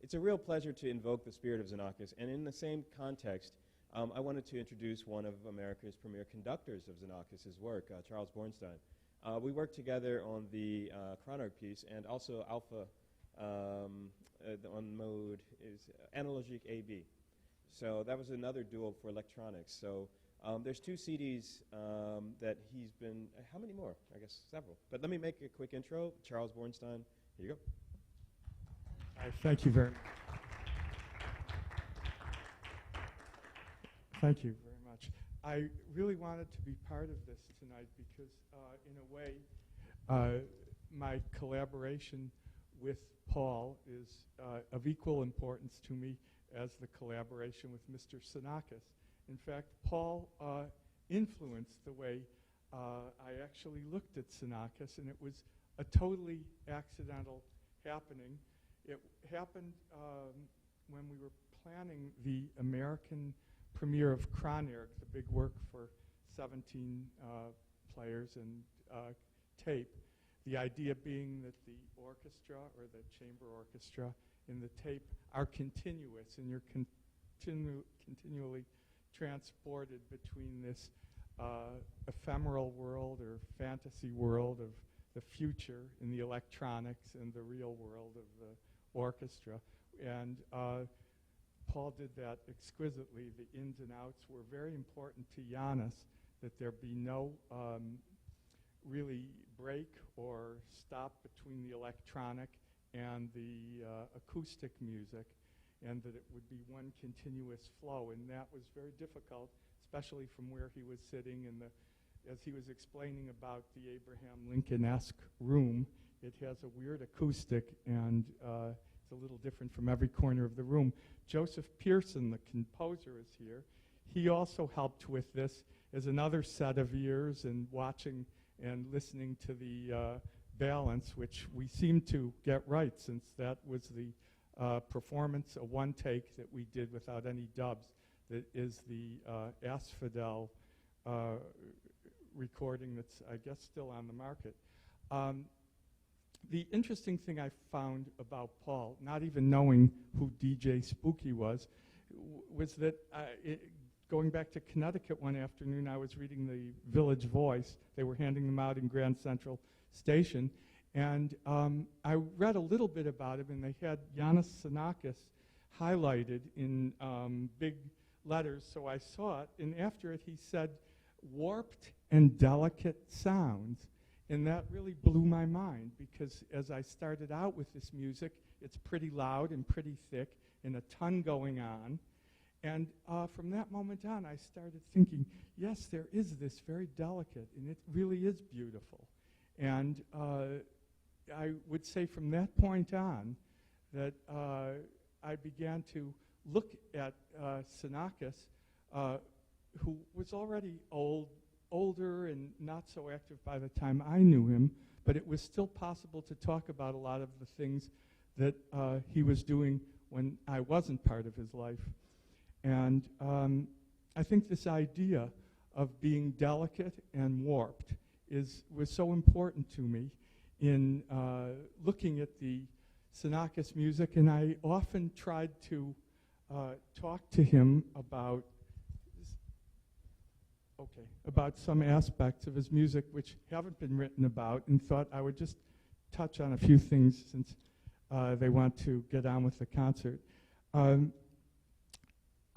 It's a real pleasure to invoke the spirit of Xenakis, and in the same context, I wanted to introduce one of America's premier conductors of Xenakis' work, Charles Bornstein. We worked together on the Chronarg piece, and also Alpha on mode is Analogique AB. So that was another duel for electronics. So there's 2 CDs that he's been, how many more? I guess several. But let me make a quick intro. Charles Bornstein, here you go. Thank you very much. Thank you very much. I really wanted to be part of this tonight because, in a way, my collaboration with Paul is of equal importance to me as the collaboration with Mr. Xenakis. In fact, Paul influenced the way I actually looked at Xenakis, and it was a totally accidental happening. It happened when we were planning the American premiere of Chronarg, the big work for 17 players and tape. The idea being that the orchestra or the chamber orchestra in the tape are continuous, and you're continually transported between this ephemeral world or fantasy world of the future in the electronics and the real world of the orchestra. And Paul did that exquisitely. The ins and outs were very important to Janis, that there be no really break or stop between the electronic and the acoustic music, and that it would be one continuous flow. And that was very difficult, especially from where he was sitting in the, as he was explaining about the Abraham Lincoln-esque room. It has a weird acoustic, and it's a little different from every corner of the room. Joseph Pearson, the composer, is here. He also helped with this as another set of ears and watching and listening to the balance, which we seem to get right, since that was the performance, a one take that we did without any dubs. That is the Asphodel recording that's, I guess, still on the market. The interesting thing I found about Paul, not even knowing who DJ Spooky was that going back to Connecticut one afternoon, I was reading the Village Voice. They were handing them out in Grand Central Station. And I read a little bit about him, and they had Janis Xenakis highlighted in big letters, so I saw it. And after it, he said, warped and delicate sounds. And that really blew my mind, because as I started out with this music, it's pretty loud and pretty thick and a ton going on. And from that moment on, I started thinking, yes, there is this very delicate, and it really is beautiful. And I would say from that point on that I began to look at Xenakis, who was already older and not so active by the time I knew him, but it was still possible to talk about a lot of the things that he was doing when I wasn't part of his life. And I think this idea of being delicate and warped was so important to me in looking at the Xenakis music, and I often tried to talk to him about some aspects of his music which haven't been written about, and thought I would just touch on a few things since they want to get on with the concert.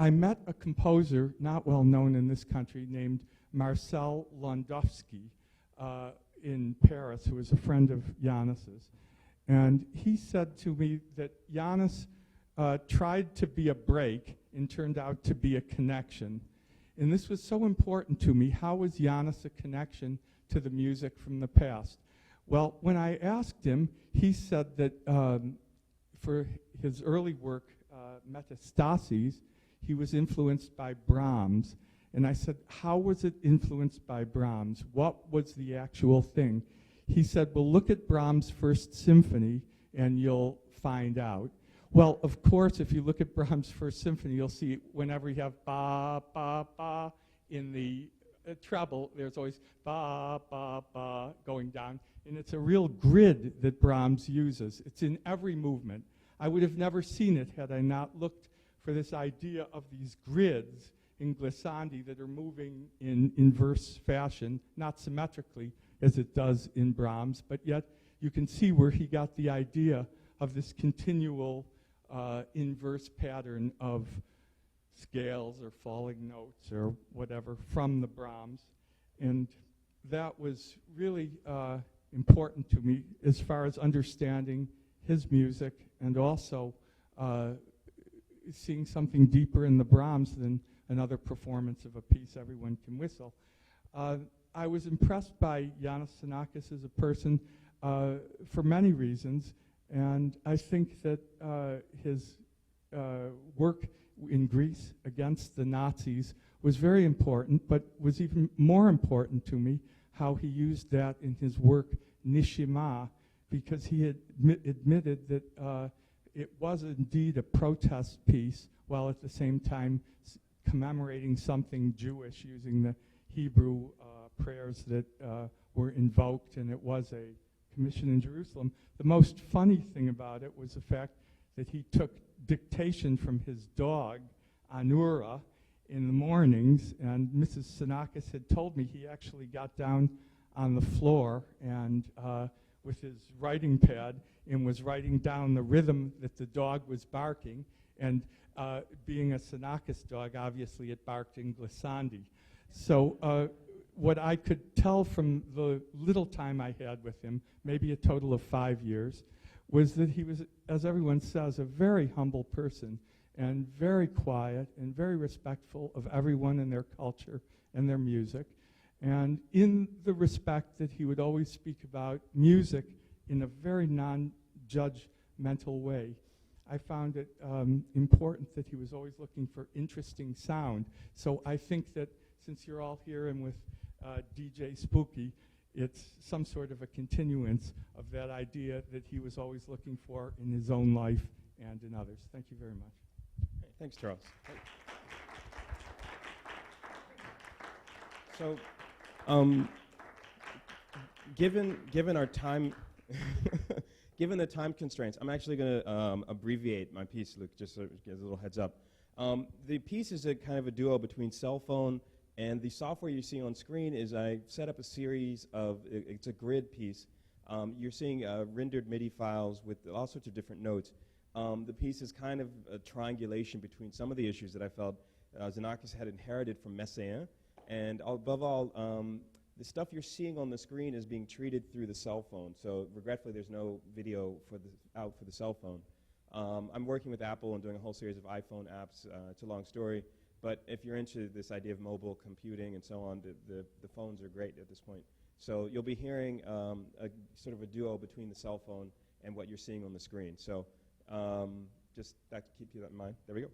I met a composer not well known in this country named Marcel Landowski in Paris, who was a friend of Janis's. And he said to me that Janis tried to be a break and turned out to be a connection. And this was so important to me. How was Janis a connection to the music from the past? Well, when I asked him, he said that for his early work, Metastases, he was influenced by Brahms. And I said, how was it influenced by Brahms? What was the actual thing? He said, well, look at Brahms' First Symphony and you'll find out. Well, of course, if you look at Brahms' First Symphony, you'll see whenever you have ba, ba, ba in the treble, there's always ba, ba, ba going down. And it's a real grid that Brahms uses. It's in every movement. I would have never seen it had I not looked for this idea of these grids in glissandi that are moving in inverse fashion, not symmetrically as it does in Brahms, but yet you can see where he got the idea of this continual inverse pattern of scales or falling notes or whatever from the Brahms. And that was really important to me as far as understanding his music and also seeing something deeper in the Brahms than another performance of a piece everyone can whistle. I was impressed by Yanis Xenakis as a person for many reasons, and I think that his work in Greece against the Nazis was very important, but was even more important to me how he used that in his work Nishima, because he had admitted that it was indeed a protest piece, while at the same time commemorating something Jewish using the Hebrew prayers that were invoked, and it was a commission in Jerusalem. The most funny thing about it was the fact that he took dictation from his dog, Anura, in the mornings, and Mrs. Xenakis had told me he actually got down on the floor and with his writing pad and was writing down the rhythm that the dog was barking, and being a Xenakis dog, obviously it barked in glissandi. So what I could tell from the little time I had with him, maybe a total of 5 years, was that he was, as everyone says, a very humble person and very quiet and very respectful of everyone and their culture and their music. And in the respect that he would always speak about music in a very non-judgmental way, I found it important that he was always looking for interesting sound. So I think that since you're all here and with DJ Spooky, it's some sort of a continuance of that idea that he was always looking for in his own life and in others. Thank you very much. Great. Thanks, Charles. So, given our time, given the time constraints, I'm actually going to abbreviate my piece, Luke, just so it gives a little heads up. The piece is a kind of a duo between cell phone and the software you see on screen. Is I set up a series of, it's a grid piece. You're seeing rendered MIDI files with all sorts of different notes. The piece is kind of a triangulation between some of the issues that I felt Xenakis had inherited from Messiaen, and above all, the stuff you're seeing on the screen is being treated through the cell phone. So regretfully, there's no video out for the cell phone. I'm working with Apple and doing a whole series of iPhone apps. It's a long story, but if you're into this idea of mobile computing and so on, the phones are great at this point. So you'll be hearing a sort of a duo between the cell phone and what you're seeing on the screen. So just that to keep that in mind. There we go.